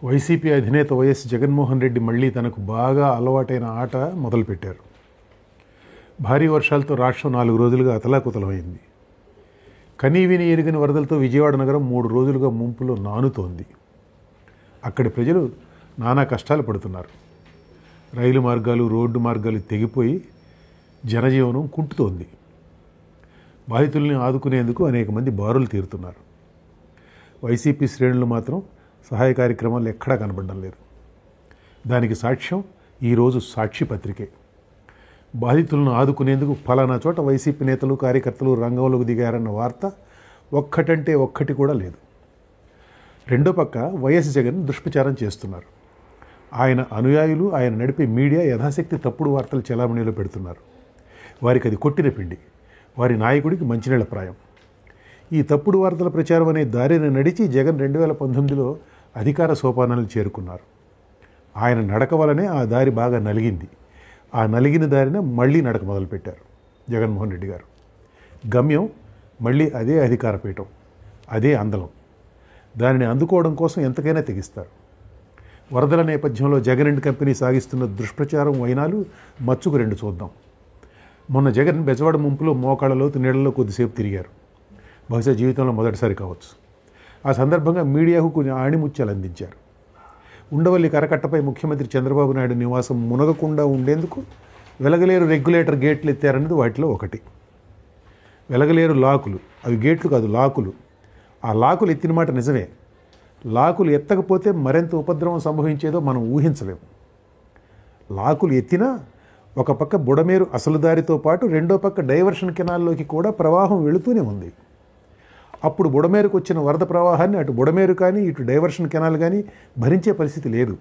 YCP అధినేత YS Jaganmohan Reddy మళ్లీ తనకు బాగా అలవాటైన ఆట మొదలుపెట్టారు. భారీ వర్షాలతో రాష్ట్రం 4 రోజులుగా అతలాకుతలమైంది. కనీవిని ఎరుగని వరదలతో విజయవాడ నగరం 3 రోజులుగా ముంపులో నానుతోంది. అక్కడి ప్రజలు నానా కష్టాలు పడుతున్నారు. రైలు మార్గాలు, రోడ్డు మార్గాలు తెగిపోయి జనజీవనం కుంటుతోంది. బాధితుల్ని ఆదుకునేందుకు అనేక మంది బారులు తీరుతున్నారు. వైసీపీ శ్రేణులు మాత్రం సహాయ కార్యక్రమాలు ఎక్కడా కనబడడం లేదు. దానికి సాక్ష్యం ఈరోజు సాక్షి పత్రికే. బాధితులను ఆదుకునేందుకు ఫలానా చోట వైసీపీ నేతలు, కార్యకర్తలు రంగంలోకి దిగారన్న వార్త ఒక్కటంటే ఒక్కటి కూడా లేదు. రెండో పక్క వైఎస్ జగన్ దుష్ప్రచారం చేస్తున్నారు. ఆయన అనుయాయులు, ఆయన నడిపే మీడియా యథాశక్తి తప్పుడు వార్తలు చెలామణిలో పెడుతున్నారు. వారికి అది కొట్టిన పిండి, వారి నాయకుడికి మంచినీళ్ల ప్రాయం. ఈ తప్పుడు వార్తల ప్రచారం అనే దారిని నడిచి జగన్ 2019లో అధికార సోపానాలు చేరుకున్నారు. ఆయన నడక వలనే ఆ దారి బాగా నలిగింది. ఆ నలిగిన దారిన మళ్ళీ నడక మొదలుపెట్టారు జగన్మోహన్ రెడ్డి గారు. గమ్యం మళ్ళీ అదే అధికార పీఠం, అదే అందలం. దానిని అందుకోవడం కోసం ఎంతకైనా తెగిస్తారు. వరదల నేపథ్యంలో జగన్ అండ్ కంపెనీ సాగిస్తున్న దుష్ప్రచారం వైనాలు మచ్చుకు 2 చూద్దాం. మొన్న జగన్ బెజవాడ ముంపులో మోకాళ్ళలోతు నీళ్లలో కొద్దిసేపు తిరిగారు. బహుశా జీవితంలో మొదటిసారి కావచ్చు. ఆ సందర్భంగా మీడియాకు కొన్ని ఆణిముత్యాలు అందించారు. ఉండవల్లి కరకట్టపై ముఖ్యమంత్రి చంద్రబాబు నాయుడు నివాసం మునగకుండా ఉండేందుకు వెలగలేరు రెగ్యులేటర్ గేట్లు ఎత్తారన్నది వాటిలో ఒకటి. వెలగలేరు లాకులు, అవి గేట్లు కాదు, లాకులు. ఆ లాకులు ఎత్తిన మాట నిజమే. లాకులు ఎత్తకపోతే మరింత ఉపద్రవం సంభవించేదో మనం ఊహించలేము. లాకులు ఎత్తినా ఒక పక్క బుడమేరు అసలు దారితో పాటు రెండో పక్క డైవర్షన్ కెనాల్లోకి కూడా ప్రవాహం వెళుతూనే ఉంది. అప్పుడు బుడమేరుకు వచ్చిన వరద ప్రవాహాన్ని అటు బుడమేరు కానీ ఇటు డైవర్షన్ కెనాల్ కానీ భరించే పరిస్థితి లేదు.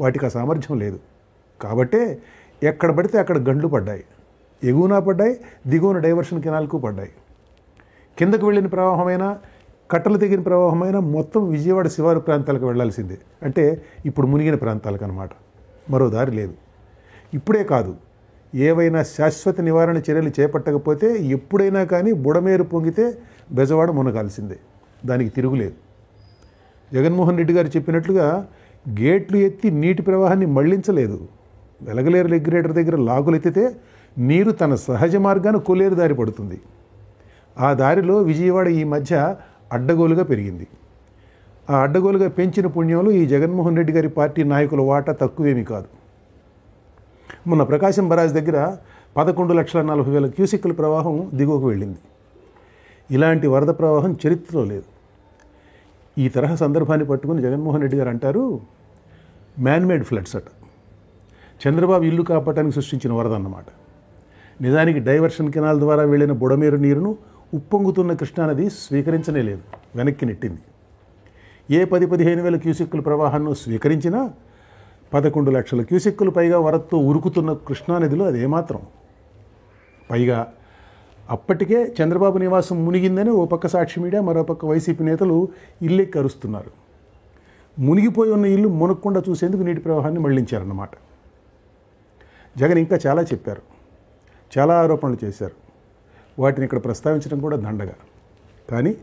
వాటికి ఆ సామర్థ్యం లేదు. కాబట్టే ఎక్కడ పడితే అక్కడ గండ్లు పడ్డాయి. ఎగువన పడ్డాయి, దిగువన డైవర్షన్ కెనాల్కు పడ్డాయి. కిందకు వెళ్ళిన ప్రవాహమైనా, కట్టలు తెగిన ప్రవాహమైనా మొత్తం విజయవాడ శివారు ప్రాంతాలకు వెళ్లాల్సిందే. అంటే ఇప్పుడు మునిగిన ప్రాంతాలకు అన్నమాట. మరో దారి లేదు. ఇప్పుడే కాదు, ఏవైనా శాశ్వత నివారణ చర్యలు చేపట్టకపోతే ఎప్పుడైనా కానీ బుడమేరు పొంగితే బెజవాడ మునగాల్సిందే. దానికి తిరుగులేదు. జగన్మోహన్ రెడ్డి గారు చెప్పినట్లుగా గేట్లు ఎత్తి నీటి ప్రవాహాన్ని మళ్లించలేదు. వెలగలేరు రెగ్యులేటర్ దగ్గర లాగులు ఎత్తితే నీరు తన సహజ మార్గాన కొల్లేరు దారి పడుతుంది. ఆ దారిలో విజయవాడ ఈ మధ్య అడ్డగోలుగా పెరిగింది. ఆ అడ్డగోలుగా పెంచిన పుణ్యంలో ఈ జగన్మోహన్ రెడ్డి గారి పార్టీ నాయకుల వాటా తక్కువేమీ కాదు. మొన్న ప్రకాశం బరాజ్ దగ్గర 11,40,000 క్యూసెక్కుల ప్రవాహం దిగువకు వెళ్ళింది. ఇలాంటి వరద ప్రవాహం చరిత్రలో లేదు. ఈ తరహా సందర్భాన్ని పట్టుకుని జగన్మోహన్ రెడ్డి గారు అంటారు, మ్యాన్మేడ్ ఫ్లడ్స్ అట. చంద్రబాబు ఇల్లు కాపాడటానికి సృష్టించిన వరద అన్నమాట. నిజానికి డైవర్షన్ కెనాల్ ద్వారా వెళ్ళిన బుడమేరు నీరును ఉప్పొంగుతున్న కృష్ణానది స్వీకరించనే లేదు, వెనక్కి నెట్టింది. ఏ 10-15 క్యూసెక్కుల ప్రవాహాన్ని స్వీకరించినా 11 లక్షల క్యూసెక్కులు పైగా వరదతో ఉరుకుతున్న కృష్ణానదిలో అదేమాత్రం. పైగా అప్పటికే చంద్రబాబు నివాసం మునిగిందని ఓ పక్క సాక్షి మీడియా, మరో పక్క వైసీపీ నేతలు ఇల్లెక్కి అరుస్తున్నారు. మునిగిపోయి ఉన్న ఇల్లు మునగకుండా చూసేందుకు నీటి ప్రవాహాన్ని మళ్లించారన్నమాట. జగన్ ఇంకా చాలా చెప్పారు, చాలా ఆరోపణలు చేశారు. వాటిని ఇక్కడ ప్రస్తావించడం కూడా దండగా. కానీ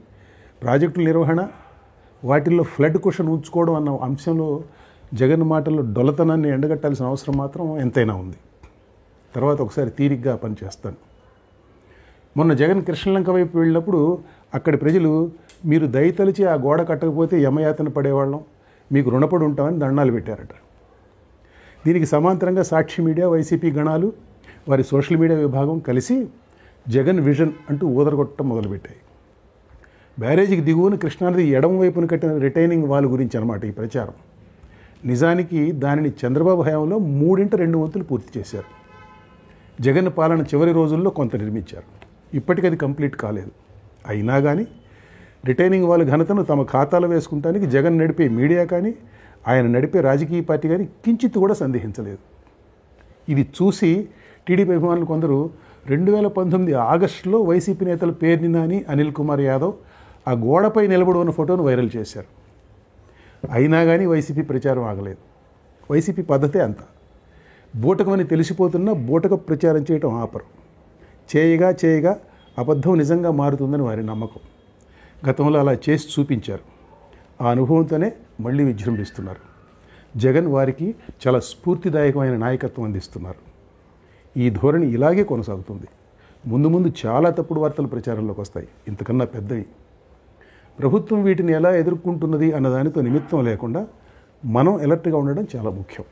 ప్రాజెక్టుల నిర్వహణ, వాటిల్లో ఫ్లడ్ కుషన్ ఉంచుకోవడం అన్న అంశంలో జగన్ మాటల్లో డొలతనాన్ని ఎండగట్టాల్సిన అవసరం మాత్రం ఎంతైనా ఉంది. తర్వాత ఒకసారి తీరిగ్గా పనిచేస్తాను. మొన్న జగన్ కృష్ణలంక వైపు వెళ్ళినప్పుడు అక్కడి ప్రజలు, మీరు దయతలిచి ఆ గోడ కట్టకపోతే యమయాతన పడేవాళ్ళం, మీకు రుణపడి ఉంటామని దండాలు పెట్టారట. దీనికి సమాంతరంగా సాక్షి మీడియా, వైసీపీ గణాలు, వారి సోషల్ మీడియా విభాగం కలిసి జగన్ విజన్ అంటూ ఊదరగొట్టడం మొదలుపెట్టాయి. బ్యారేజీకి దిగువన కృష్ణానది ఎడమ వైపున కట్టిన రిటైనింగ్ వాల్ గురించి అన్నమాట ఈ ప్రచారం. నిజానికి దానిని చంద్రబాబు హయాంలో 3/2 వంతులు పూర్తి చేశారు. జగన్ పాలన చివరి రోజుల్లో కొంత నిర్మించారు. ఇప్పటికది కంప్లీట్ కాలేదు. అయినా కానీ రిటైనింగ్ వాల్ ఘనతను తమ ఖాతాలో వేసుకుంటానికి జగన్ నడిపే మీడియా కానీ, ఆయన నడిపే రాజకీయ పార్టీ కానీ కించిత్ కూడా సందేహించలేదు. ఇది చూసి టీడీపీ అభిమానులు కొందరు 2019 ఆగస్టులో వైసీపీ నేతలు పేర్ని నాని, అనిల్ కుమార్ యాదవ్ ఆ గోడపై నిలబడి ఉన్న ఫోటోను వైరల్ చేశారు. అయినా కానీ వైసీపీ ప్రచారం ఆగలేదు. వైసీపీ పద్ధతే అంత. బూటకమని తెలిసిపోతున్నా బూటక ప్రచారం చేయటం ఆపరు. చేయగా అబద్ధం నిజంగా మారుతుందని వారి నమ్మకం. గతంలో అలా చేసి చూపించారు. ఆ అనుభవంతోనే మళ్ళీ విజృంభిస్తున్నారు. జగన్ వారికి చాలా స్ఫూర్తిదాయకమైన నాయకత్వం అందిస్తున్నారు. ఈ ధోరణి ఇలాగే కొనసాగుతుంది. ముందు ముందు చాలా తప్పుడు వార్తలు ప్రచారంలోకి వస్తాయి, ఇంతకన్నా పెద్దవి. ప్రభుత్వం వీటిని ఎలా ఎదుర్కొంటున్నది అన్నదానితో నిమిత్తం లేకుండా మనం ఎలర్ట్గా ఉండడం చాలా ముఖ్యం.